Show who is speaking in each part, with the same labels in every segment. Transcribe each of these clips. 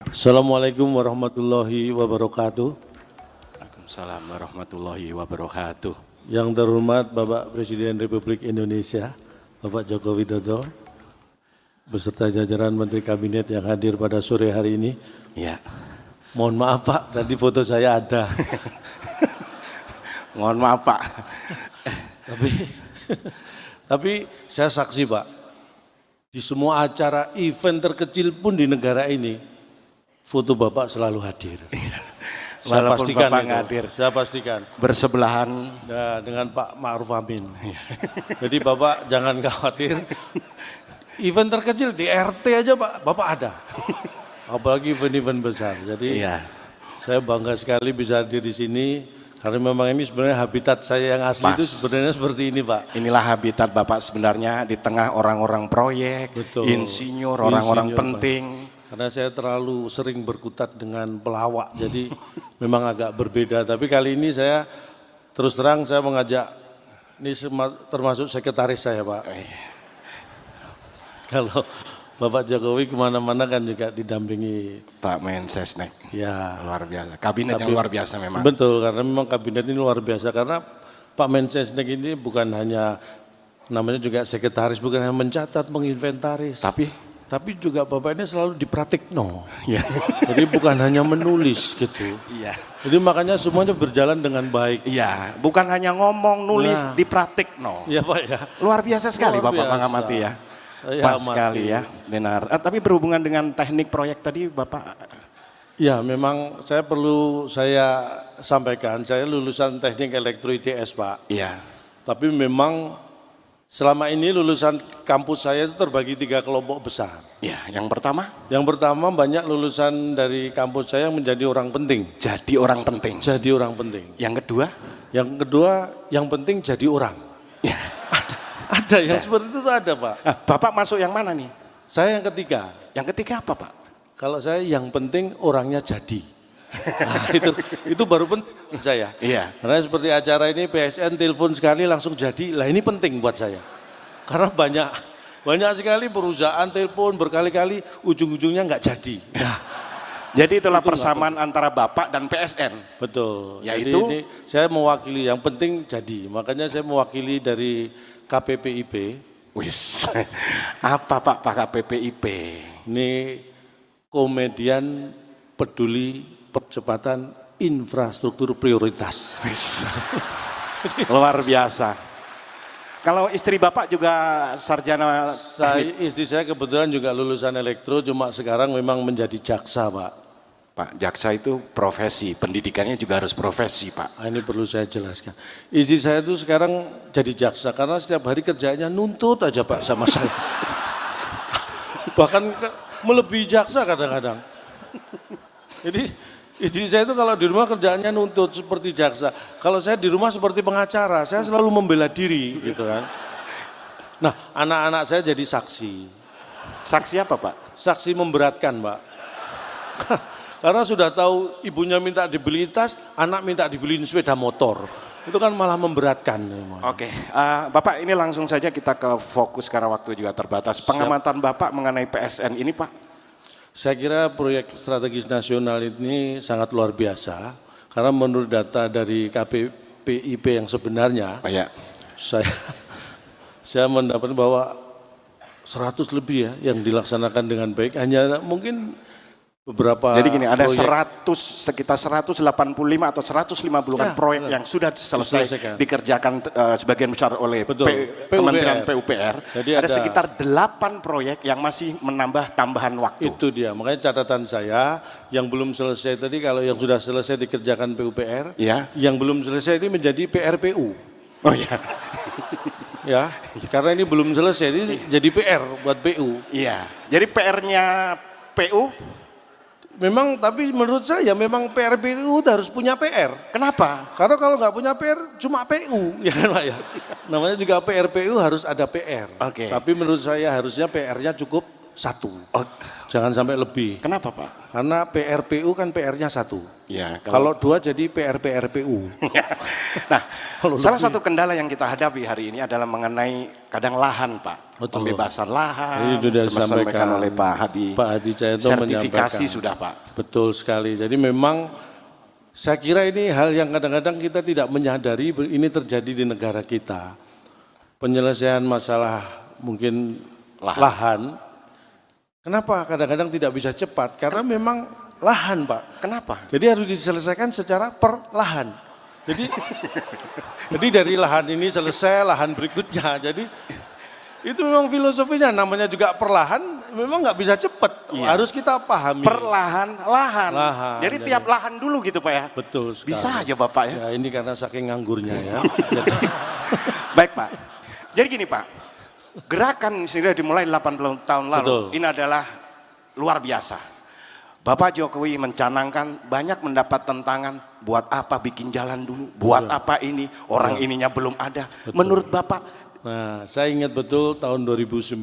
Speaker 1: Assalamualaikum warahmatullahi wabarakatuh.
Speaker 2: Waalaikumsalam warahmatullahi wabarakatuh.
Speaker 1: Yang terhormat Bapak Presiden Republik Indonesia, Bapak Joko Widodo, beserta jajaran Menteri Kabinet yang hadir pada sore hari ini.
Speaker 2: Ya.
Speaker 1: Mohon maaf Pak, tadi foto saya ada.
Speaker 2: Mohon maaf Pak.
Speaker 1: Tapi saya saksi Pak, di semua acara event terkecil pun di negara ini, foto Bapak selalu hadir. Saya
Speaker 2: Walaupun
Speaker 1: pastikan
Speaker 2: Bapak
Speaker 1: itu,
Speaker 2: hadir.
Speaker 1: saya pastikan.
Speaker 2: Bersebelahan.
Speaker 1: Nah, dengan Pak Ma'ruf Amin. Jadi Bapak jangan khawatir. Event terkecil di RT aja Pak, Bapak ada. Apalagi event-event besar. Jadi saya bangga sekali bisa hadir di sini. Karena memang ini sebenarnya habitat saya yang asli itu sebenarnya seperti ini Pak.
Speaker 2: Inilah habitat Bapak sebenarnya di tengah orang-orang proyek,
Speaker 1: Betul.
Speaker 2: Insinyur, orang-orang penting.
Speaker 1: Karena saya terlalu sering berkutat dengan pelawak, jadi memang agak berbeda. Tapi kali ini saya terus terang saya mengajak, ini termasuk sekretaris saya Pak. Kalau Bapak Jokowi kemana-mana kan juga didampingi
Speaker 2: Pak Mensesnek.
Speaker 1: Ya.
Speaker 2: Luar biasa, kabinet yang luar biasa memang.
Speaker 1: Betul, karena memang kabinet ini luar biasa. Karena Pak Mensesnek ini bukan hanya, namanya juga sekretaris, bukan hanya mencatat, menginventaris. Tapi juga Bapak ini selalu dipraktikno.
Speaker 2: Ya.
Speaker 1: Jadi bukan hanya menulis gitu.
Speaker 2: Iya.
Speaker 1: Jadi makanya semuanya berjalan dengan baik.
Speaker 2: Iya, bukan hanya ngomong, nulis, dipraktik no.
Speaker 1: Iya Pak ya.
Speaker 2: Luar biasa sekali
Speaker 1: Luar
Speaker 2: Bapak
Speaker 1: biasa.
Speaker 2: mengamati ya.
Speaker 1: Saya
Speaker 2: Pas
Speaker 1: amati.
Speaker 2: sekali ya, benar. Tapi berhubungan dengan teknik proyek tadi Bapak.
Speaker 1: Ya memang saya sampaikan, saya lulusan teknik elektro ITS Pak.
Speaker 2: Iya.
Speaker 1: Tapi memang selama ini lulusan kampus saya itu terbagi 3 kelompok besar.
Speaker 2: Ya, yang pertama?
Speaker 1: Yang pertama banyak lulusan dari kampus saya yang menjadi orang penting.
Speaker 2: Jadi orang penting.
Speaker 1: Jadi orang penting.
Speaker 2: Yang kedua?
Speaker 1: Yang kedua yang penting jadi orang.
Speaker 2: Ya.
Speaker 1: Ada yang seperti itu ada Pak.
Speaker 2: Nah, Bapak masuk yang mana nih?
Speaker 1: Saya yang ketiga.
Speaker 2: Yang ketiga apa Pak?
Speaker 1: Kalau saya yang penting orangnya jadi. Nah, itu baru penting saya.
Speaker 2: Iya.
Speaker 1: Karena seperti acara ini PSN telepon sekali langsung jadi. Lah ini penting buat saya. Karena banyak sekali perusahaan telepon berkali-kali ujung-ujungnya nggak jadi. Nah,
Speaker 2: jadi itulah persamaan antara Bapak dan PSN.
Speaker 1: Betul.
Speaker 2: Yaitu
Speaker 1: jadi ini saya mewakili yang penting jadi. Makanya saya mewakili dari KPPIP.
Speaker 2: Wis. Apa Pak KPPIP?
Speaker 1: Ini komedian peduli percepatan infrastruktur prioritas.
Speaker 2: Wis. Luar biasa. Kalau istri Bapak juga sarjana
Speaker 1: Istri saya kebetulan juga lulusan elektro, cuma sekarang memang menjadi jaksa Pak.
Speaker 2: Pak, jaksa itu profesi, pendidikannya juga harus profesi Pak.
Speaker 1: Ini perlu saya jelaskan. Istri saya itu sekarang jadi jaksa karena setiap hari kerjanya nuntut aja Pak sama saya. Bahkan melebihi jaksa kadang-kadang. Jadi istri saya itu kalau di rumah kerjaannya nuntut seperti jaksa. Kalau saya di rumah seperti pengacara, saya selalu membela diri gitu kan. Nah, anak-anak saya jadi saksi.
Speaker 2: Saksi apa Pak?
Speaker 1: Saksi memberatkan Pak. Karena sudah tahu ibunya minta dibeli tas, anak minta dibeliin sepeda motor. Itu kan malah memberatkan.
Speaker 2: Oke, Bapak ini langsung saja kita ke fokus karena waktu juga terbatas. Pengamatan Bapak mengenai PSN ini Pak?
Speaker 1: Saya kira proyek strategis nasional ini sangat luar biasa. Karena menurut data dari KPPIP yang sebenarnya, saya mendapat bahwa 100 lebih ya yang dilaksanakan dengan baik. Hanya mungkin beberapa.
Speaker 2: Jadi gini, ada
Speaker 1: proyek,
Speaker 2: sekitar 185 atau 150 proyek yang sudah selesai dikerjakan sebagian besar oleh Kementerian PUPR. Jadi ada sekitar 8 proyek yang masih menambah tambahan waktu.
Speaker 1: Itu dia, makanya catatan saya yang belum selesai tadi, kalau yang sudah selesai dikerjakan PUPR, yang belum selesai ini menjadi PRPU.
Speaker 2: Oh iya.
Speaker 1: Ya, karena ini belum selesai, ini jadi PR buat PU.
Speaker 2: Iya, jadi PR-nya PU?
Speaker 1: Memang, tapi menurut saya memang PRPU harus punya PR.
Speaker 2: Kenapa?
Speaker 1: Karena kalau nggak punya PR cuma PU, ya kan Pak ya. Namanya juga PRPU harus ada PR.
Speaker 2: Oke.
Speaker 1: Tapi menurut saya harusnya PR-nya cukup satu.
Speaker 2: Oh.
Speaker 1: Jangan sampai lebih.
Speaker 2: Kenapa Pak?
Speaker 1: Karena PRPU kan PR-nya satu.
Speaker 2: Ya,
Speaker 1: kalau 2 jadi PRPU.
Speaker 2: Nah, salah satu kendala yang kita hadapi hari ini adalah mengenai kadang lahan Pak.
Speaker 1: Betul.
Speaker 2: Pembebasan lahan,
Speaker 1: Ini sudah
Speaker 2: disampaikan oleh Pak Hadi
Speaker 1: Cahyanto
Speaker 2: sertifikasi sudah Pak.
Speaker 1: Betul sekali. Jadi memang saya kira ini hal yang kadang-kadang kita tidak menyadari ini terjadi di negara kita. Penyelesaian masalah mungkin lahan. Kenapa kadang-kadang tidak bisa cepat? Karena memang lahan Pak.
Speaker 2: Kenapa?
Speaker 1: Jadi harus diselesaikan secara perlahan. Jadi dari lahan ini selesai, lahan berikutnya. Jadi itu memang filosofinya, namanya juga perlahan, memang nggak bisa cepat. Iya. Harus kita pahami.
Speaker 2: Perlahan-lahan. Jadi tiap lahan dulu gitu Pak ya?
Speaker 1: Betul sekali.
Speaker 2: Bisa aja Bapak ya?
Speaker 1: Ya ini karena saking nganggurnya ya.
Speaker 2: Baik Pak, jadi gini Pak, gerakan sudah dimulai 80 tahun lalu. Betul. Ini adalah luar biasa. Bapak Jokowi mencanangkan banyak mendapat tentangan, buat apa bikin jalan dulu, buat apa ini, orang ininya belum ada. Betul. Menurut Bapak?
Speaker 1: Nah, saya ingat betul tahun 2019,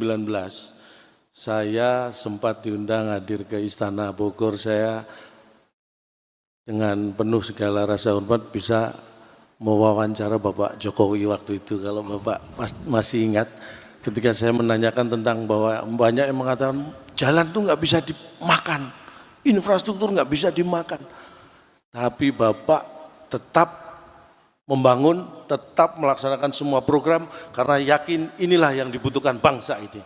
Speaker 1: saya sempat diundang hadir ke Istana Bogor. Saya dengan penuh segala rasa hormat bisa mewawancara Bapak Jokowi waktu itu. Kalau Bapak masih ingat, ketika saya menanyakan tentang bahwa banyak yang mengatakan jalan tuh nggak bisa dimakan, infrastruktur nggak bisa dimakan. Tapi Bapak tetap membangun, tetap melaksanakan semua program karena yakin inilah yang dibutuhkan bangsa ini.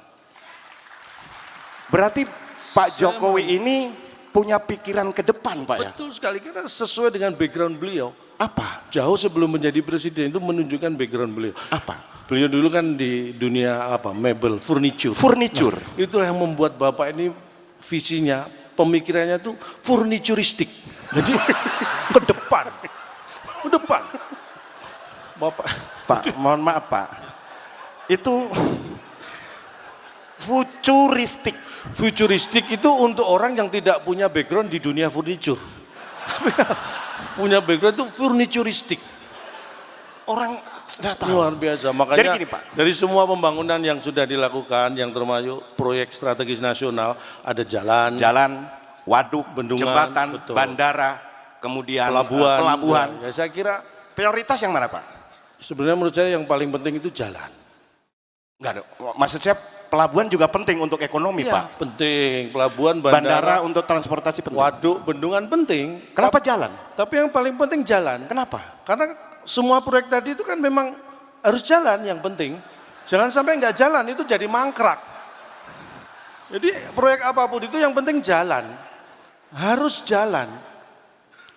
Speaker 2: Berarti Pak Jokowi ini punya pikiran ke depan Pak ya?
Speaker 1: Betul sekali, karena sesuai dengan background beliau.
Speaker 2: Apa?
Speaker 1: Jauh sebelum menjadi presiden itu menunjukkan background beliau.
Speaker 2: Apa?
Speaker 1: Beliau dulu kan di dunia mebel, furniture.
Speaker 2: Furniture.
Speaker 1: Nah, itulah yang membuat Bapak ini visinya, pemikirannya tuh furnituristik. Jadi ke depan.
Speaker 2: Pak, mohon maaf Pak, itu futuristik.
Speaker 1: Futuristik itu untuk orang yang tidak punya background di dunia furniture. Punya background itu furnituristik.
Speaker 2: Orang sudah tahu.
Speaker 1: Luar biasa. Makanya
Speaker 2: jadi gini, Pak,
Speaker 1: dari semua pembangunan yang sudah dilakukan, yang termasuk proyek strategis nasional, ada jalan,
Speaker 2: waduk,
Speaker 1: bendungan,
Speaker 2: jembatan,
Speaker 1: betul,
Speaker 2: bandara, kemudian
Speaker 1: pelabuhan. Ya, saya kira
Speaker 2: prioritas yang mana Pak?
Speaker 1: Sebenarnya menurut saya yang paling penting itu jalan.
Speaker 2: Enggak dong, maksud saya pelabuhan juga penting untuk ekonomi
Speaker 1: ya,
Speaker 2: Pak.
Speaker 1: Penting, pelabuhan,
Speaker 2: bandara untuk transportasi penting.
Speaker 1: Waduk, bendungan penting.
Speaker 2: Kenapa jalan?
Speaker 1: Tapi yang paling penting jalan.
Speaker 2: Kenapa?
Speaker 1: Karena semua proyek tadi itu kan memang harus jalan yang penting. Jangan sampai nggak jalan itu jadi mangkrak. Jadi proyek apapun itu yang penting jalan. Harus jalan.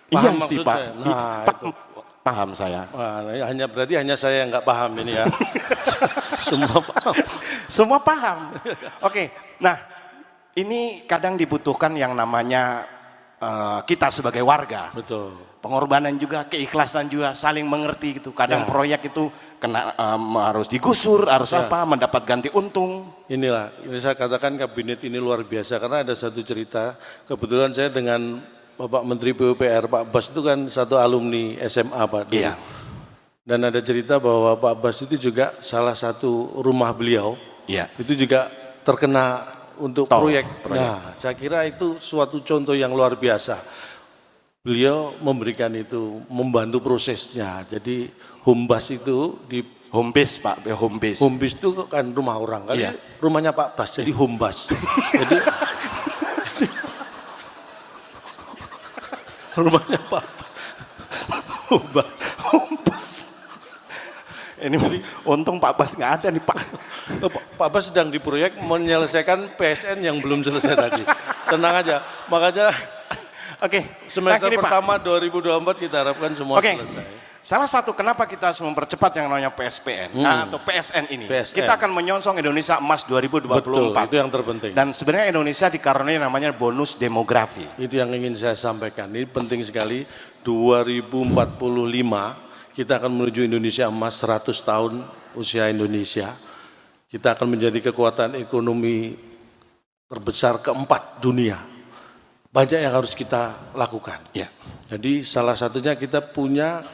Speaker 2: Paham iya sih Pak.
Speaker 1: Nah,
Speaker 2: paham saya.
Speaker 1: Wah, berarti hanya saya yang nggak paham ini ya. Semua paham.
Speaker 2: Semua paham. Oke, nah ini kadang dibutuhkan yang namanya kita sebagai warga.
Speaker 1: Betul.
Speaker 2: Pengorbanan juga, keikhlasan juga, saling mengerti gitu. Kadang proyek itu kena harus digusur, harus mendapat ganti untung.
Speaker 1: Inilah, ini saya katakan kabinet ini luar biasa karena ada satu cerita. Kebetulan saya dengan Bapak Menteri PUPR, Pak Bas itu kan satu alumni SMA Pak. Iya. Dan ada cerita bahwa Pak Bas itu juga salah satu rumah beliau, itu juga terkena untuk proyek. Nah, saya kira itu suatu contoh yang luar biasa. Beliau memberikan itu, membantu prosesnya. Jadi Humbas itu di
Speaker 2: Hombes Pak, Hombes.
Speaker 1: Hombes itu kan rumah orang, kali rumahnya Pak Bas, jadi Humbas. Jadi rumahnya Pak
Speaker 2: Humbas. Ini untung Pak Bas nggak ada nih Pak.
Speaker 1: Pak Bas sedang di proyek menyelesaikan PSN yang belum selesai tadi. Tenang aja, makanya semester pertama Pak, 2024 kita harapkan semua selesai.
Speaker 2: Salah satu kenapa kita harus mempercepat yang namanya PSPN atau PSN ini. Kita akan menyongsong Indonesia Emas 2024.
Speaker 1: Betul, itu yang terpenting.
Speaker 2: Dan sebenarnya Indonesia dikaruniai namanya bonus demografi.
Speaker 1: Itu yang ingin saya sampaikan. Ini penting sekali. 2045 kita akan menuju Indonesia Emas 100 tahun usia Indonesia. Kita akan menjadi kekuatan ekonomi terbesar keempat dunia. Banyak yang harus kita lakukan. Ya. Jadi salah satunya kita punya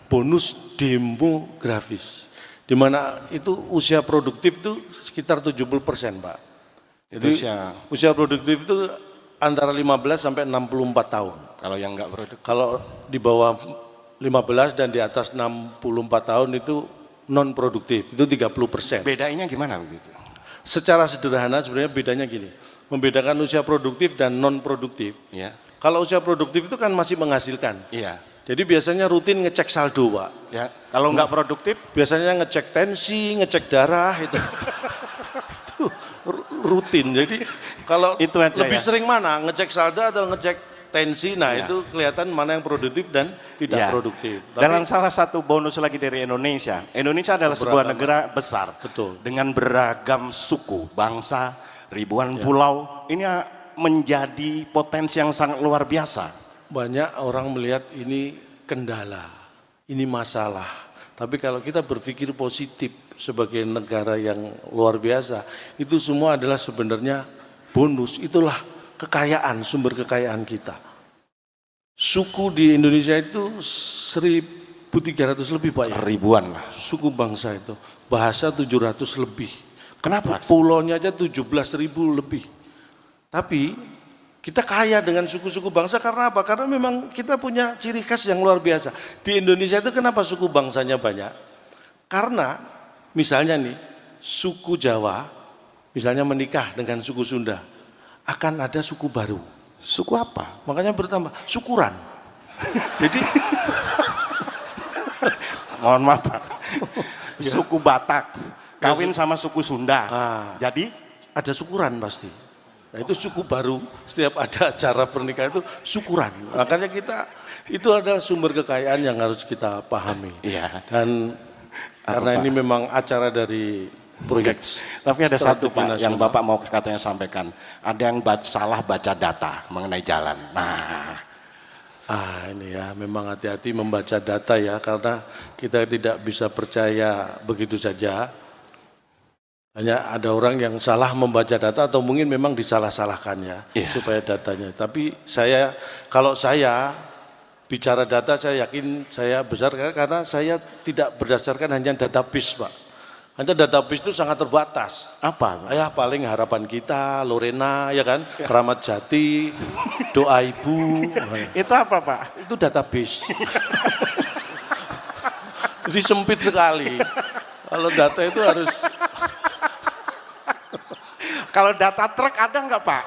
Speaker 1: bonus demografis, di mana itu usia produktif itu sekitar 70% Pak. Jadi usia produktif itu antara 15 sampai 64 tahun.
Speaker 2: Kalau yang enggak produktif?
Speaker 1: Kalau di bawah 15 dan di atas 64 tahun itu non produktif, itu 30%.
Speaker 2: Bedanya gimana begitu?
Speaker 1: Secara sederhana sebenarnya bedanya gini, membedakan usia produktif dan non produktif.
Speaker 2: Ya.
Speaker 1: Kalau usia produktif itu kan masih menghasilkan.
Speaker 2: Iya.
Speaker 1: Jadi biasanya rutin ngecek saldo, Pak.
Speaker 2: Ya. Kalau nggak produktif?
Speaker 1: Biasanya ngecek tensi, ngecek darah itu. Itu rutin. Jadi kalau
Speaker 2: itu aja
Speaker 1: lebih sering mana, ngecek saldo atau ngecek tensi, nah itu kelihatan mana yang produktif dan tidak produktif.
Speaker 2: Tapi, dan salah satu bonus lagi dari Indonesia, Indonesia adalah sebuah negara besar,
Speaker 1: betul, dengan
Speaker 2: beragam suku, bangsa, ribuan pulau. Ini menjadi potensi yang sangat luar biasa.
Speaker 1: Banyak orang melihat ini kendala, ini masalah. Tapi kalau kita berpikir positif sebagai negara yang luar biasa, itu semua adalah sebenarnya bonus. Itulah kekayaan, sumber kekayaan kita. Suku di Indonesia itu 1.300 lebih, Pak, ya?
Speaker 2: Ribuan lah.
Speaker 1: Suku bangsa itu. Bahasa 700 lebih.
Speaker 2: Kenapa?
Speaker 1: Pulaunya aja 17.000 lebih. Tapi kita kaya dengan suku-suku bangsa karena apa? Karena memang kita punya ciri khas yang luar biasa. Di Indonesia itu kenapa suku bangsanya banyak? Karena misalnya nih, suku Jawa misalnya menikah dengan suku Sunda, akan ada suku baru.
Speaker 2: Suku apa?
Speaker 1: Makanya bertambah, syukuran. Jadi,
Speaker 2: mohon maaf Pak, suku Batak kawin sama suku Sunda. Jadi
Speaker 1: ada syukuran pasti. Nah itu suku baru, setiap ada acara pernikahan itu syukuran. Makanya kita, itu adalah sumber kekayaan yang harus kita pahami.
Speaker 2: Iya.
Speaker 1: Dan karena ini memang acara dari proyek.
Speaker 2: Tapi ada satu Pak yang Bapak mau katanya sampaikan. Ada yang salah baca data mengenai jalan.
Speaker 1: Ini ya, memang hati-hati membaca data ya, karena kita tidak bisa percaya begitu saja. Hanya ada orang yang salah membaca data atau mungkin memang disalah-salahkan ya, supaya datanya. Tapi kalau saya bicara data, saya yakin saya besar karena saya tidak berdasarkan hanya database, Pak. Hanya database itu sangat terbatas.
Speaker 2: Apa?
Speaker 1: Ya paling harapan kita, Lorena, ya kan, Keramat Jati, doa ibu.
Speaker 2: Itu apa Pak?
Speaker 1: Itu database. Jadi sempit sekali. Kalau data itu harus.
Speaker 2: Kalau data truk ada nggak Pak?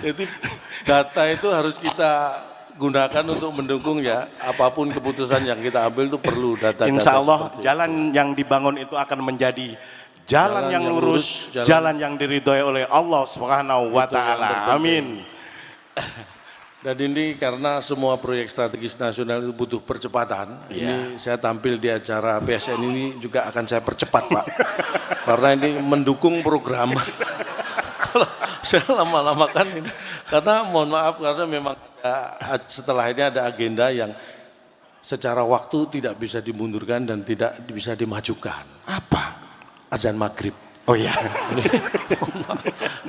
Speaker 1: jadi data itu harus kita gunakan untuk mendukung ya, apapun keputusan yang kita ambil itu perlu data-data.
Speaker 2: Insya Allah jalan yang dibangun itu akan menjadi jalan yang lurus, jalan yang diridhoi oleh Allah Subhanahu wa Ta'ala. Amin.
Speaker 1: Dan ini karena semua proyek strategis nasional itu butuh percepatan. Ini saya tampil di acara PSN ini juga akan saya percepat, Pak. Karena ini mendukung program. Kalau saya lama-lamakan ini, karena mohon maaf karena memang setelah ini ada agenda yang secara waktu tidak bisa dimundurkan dan tidak bisa dimajukan.
Speaker 2: Apa?
Speaker 1: Azan maghrib.
Speaker 2: Oh iya.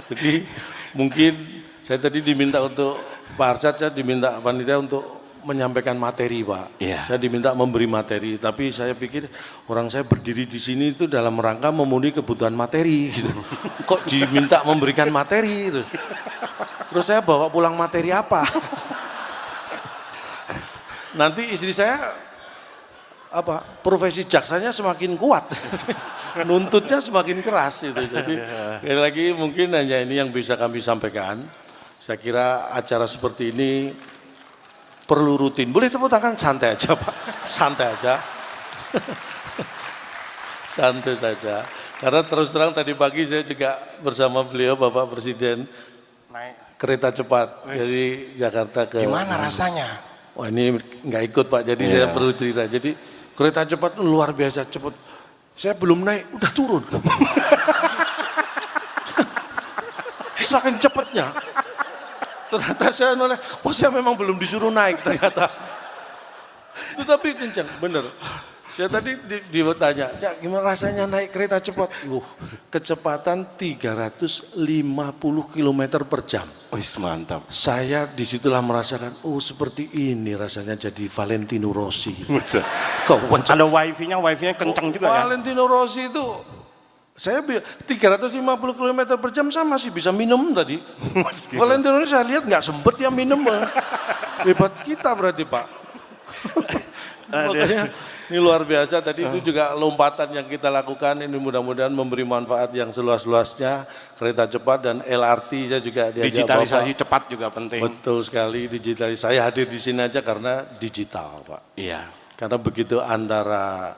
Speaker 1: Jadi mungkin saya tadi diminta untuk Pak Arsyad, saya diminta panitia untuk menyampaikan materi, Pak. Saya diminta memberi materi, tapi saya pikir orang saya berdiri di sini itu dalam rangka memenuhi kebutuhan materi. Gitu. Kok diminta memberikan materi? Gitu. Terus saya bawa pulang materi apa? Nanti istri saya profesi jaksanya semakin kuat, nuntutnya semakin keras itu. Jadi sekali lagi mungkin hanya ini yang bisa kami sampaikan. Saya kira acara seperti ini perlu rutin. Boleh tepuk tangan, santai aja Pak, santai aja, santai saja. Karena terus terang tadi pagi saya juga bersama beliau Bapak Presiden naik kereta cepat dari Jakarta ke.
Speaker 2: Gimana rasanya?
Speaker 1: Wah ini nggak ikut Pak, jadi saya perlu cerita. Jadi kereta cepat luar biasa cepat. Saya belum naik, udah turun. Saking cepatnya. Ternyata saya noleh, saya memang belum disuruh naik ternyata. Tetapi kencang, bener. Saya tadi ditanya, Cak gimana rasanya naik kereta cepat? Kecepatan 350 km per jam.
Speaker 2: Mantap.
Speaker 1: Saya disitulah merasakan, seperti ini rasanya jadi Valentino Rossi.
Speaker 2: Ada wifi-nya kencang juga kan?
Speaker 1: Valentino Rossi itu Saya 350 km per jam saya masih bisa minum tadi. Valentino saya lihat nggak sempet ya minum. Hebat kita berarti Pak. Makanya ini luar biasa tadi itu juga lompatan yang kita lakukan ini mudah-mudahan memberi manfaat yang seluas-luasnya. Kereta cepat dan LRT saya juga diajak
Speaker 2: digitalisasi
Speaker 1: Bapak.
Speaker 2: cepat juga penting.
Speaker 1: Betul sekali digitalisasi. Saya hadir di sini aja karena digital Pak.
Speaker 2: Iya.
Speaker 1: Karena begitu antara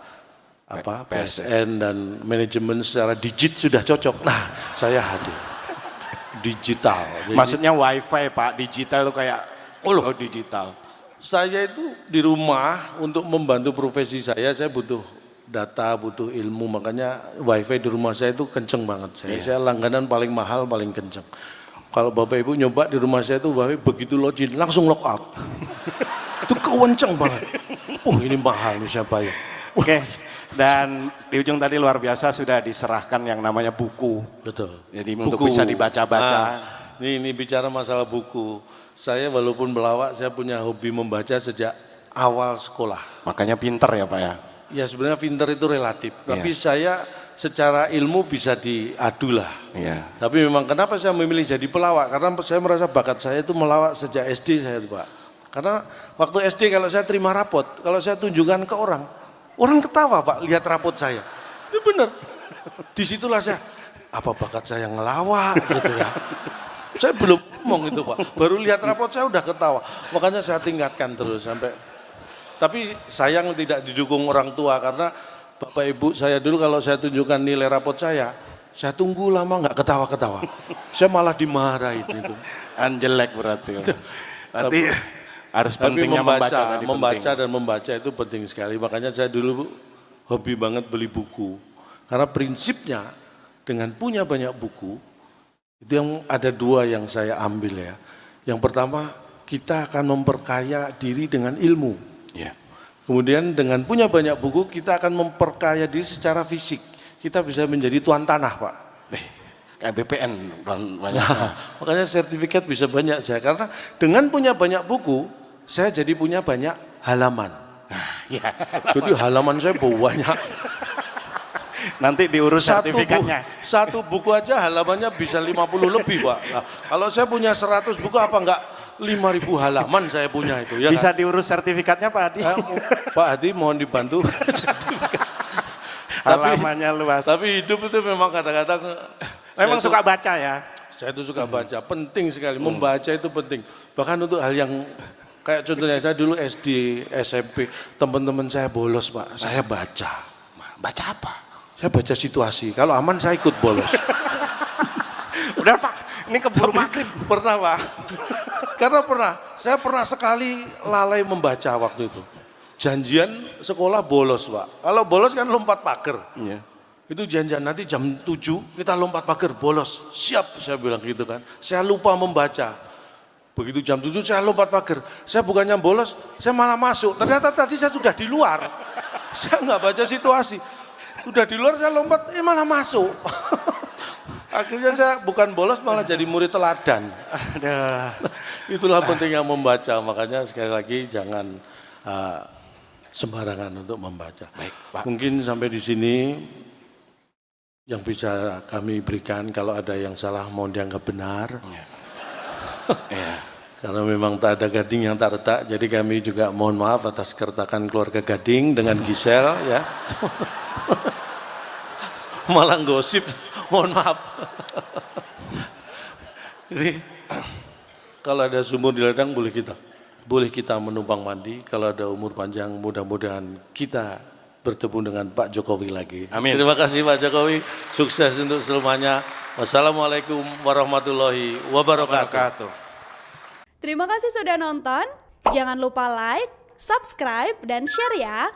Speaker 1: PSN dan manajemen secara sudah cocok. Nah, saya hadir. Digital.
Speaker 2: Jadi, maksudnya wifi Pak, digital itu kayak digital.
Speaker 1: Saya itu di rumah untuk membantu profesi saya butuh data, butuh ilmu, makanya wifi di rumah saya itu kenceng banget. Saya langganan paling mahal, paling kenceng. Kalau Bapak Ibu nyoba di rumah saya itu wifi begitu login langsung lock out. Itu kenceng banget. Ini mahal nih siapa ya?
Speaker 2: Oke. Dan di ujung tadi luar biasa sudah diserahkan yang namanya buku.
Speaker 1: Betul.
Speaker 2: Jadi untuk bisa dibaca-baca.
Speaker 1: Ini bicara masalah buku. Saya walaupun pelawak, saya punya hobi membaca sejak awal sekolah.
Speaker 2: Makanya pinter ya Pak ya?
Speaker 1: Ya sebenarnya pinter itu relatif. Tapi saya secara ilmu bisa diadu lah.
Speaker 2: Iya.
Speaker 1: Tapi memang kenapa saya memilih jadi pelawak? Karena saya merasa bakat saya itu melawak sejak SD saya itu Pak. Karena waktu SD kalau saya terima rapot, kalau saya tunjukkan ke orang ketawa Pak, lihat rapot saya. Itu benar. Disitulah saya, apa bakat saya ngelawak gitu ya. Saya belum ngomong itu Pak, baru lihat rapot saya udah ketawa. Makanya saya tingkatkan terus sampai. Tapi sayang tidak didukung orang tua karena Bapak Ibu saya dulu kalau saya tunjukkan nilai rapot saya tunggu lama nggak ketawa-ketawa. Saya malah dimarahin itu.
Speaker 2: Jelek berarti. Nanti harus pentingnya
Speaker 1: membaca dan membaca itu penting sekali. Makanya saya dulu hobi banget beli buku. Karena prinsipnya dengan punya banyak buku, itu yang ada dua yang saya ambil ya. Yang pertama, kita akan memperkaya diri dengan ilmu.
Speaker 2: Ya.
Speaker 1: Kemudian dengan punya banyak buku, kita akan memperkaya diri secara fisik. Kita bisa menjadi tuan tanah Pak.
Speaker 2: Kayak BPN.
Speaker 1: Makanya sertifikat bisa banyak saya. Karena dengan punya banyak buku, saya jadi punya banyak halaman.
Speaker 2: Ya.
Speaker 1: Jadi halaman saya banyak.
Speaker 2: Nanti diurus sertifikatnya.
Speaker 1: Satu buku aja halamannya bisa 50 lebih Pak. Nah, kalau saya punya 100 buku apa enggak 5.000 halaman saya punya itu. Ya
Speaker 2: bisa
Speaker 1: kan?
Speaker 2: Diurus sertifikatnya Pak Hadi.
Speaker 1: Pak Hadi mohon dibantu.
Speaker 2: Halamannya luas.
Speaker 1: Tapi hidup itu memang kadang-kadang.
Speaker 2: Memang suka baca ya?
Speaker 1: Saya itu suka baca, penting sekali. Membaca itu penting. Bahkan untuk hal yang kayak contohnya saya dulu SD, SMP, teman-teman saya bolos Pak, saya baca.
Speaker 2: Baca apa?
Speaker 1: Saya baca situasi, kalau aman saya ikut bolos.
Speaker 2: Udah Pak, ini keburu maghrib.
Speaker 1: Pernah Pak, karena saya pernah sekali lalai membaca waktu itu. Janjian sekolah bolos Pak, kalau bolos kan lompat pagar.
Speaker 2: Iya.
Speaker 1: Itu janjian nanti jam 7 kita lompat pagar bolos, siap saya bilang gitu kan. Saya lupa membaca, begitu jam 7 saya lompat pagar, saya bukannya bolos, saya malah masuk. Ternyata tadi saya sudah di luar, saya nggak baca situasi. Udah di luar saya lompat, malah masuk. Akhirnya saya bukan bolos malah jadi murid teladan. Itulah pentingnya membaca, makanya sekali lagi jangan sembarangan untuk membaca.
Speaker 2: Baik, Pak.
Speaker 1: Mungkin sampai di sini yang bisa kami berikan, kalau ada yang salah mohon dianggap benar.
Speaker 2: Ya.
Speaker 1: Karena memang tak ada gading yang tak retak, jadi kami juga mohon maaf atas keretakan keluarga Gading dengan Gisel ya. Malah gosip, mohon maaf. Jadi kalau ada sumur di ladang boleh kita menumpang mandi. Kalau ada umur panjang mudah-mudahan kita bertemu dengan Pak Jokowi lagi.
Speaker 2: Amin.
Speaker 1: Terima kasih Pak Jokowi, sukses untuk selamanya. Wassalamualaikum warahmatullahi wabarakatuh.
Speaker 3: Terima kasih sudah nonton. Jangan lupa like, subscribe, dan share ya.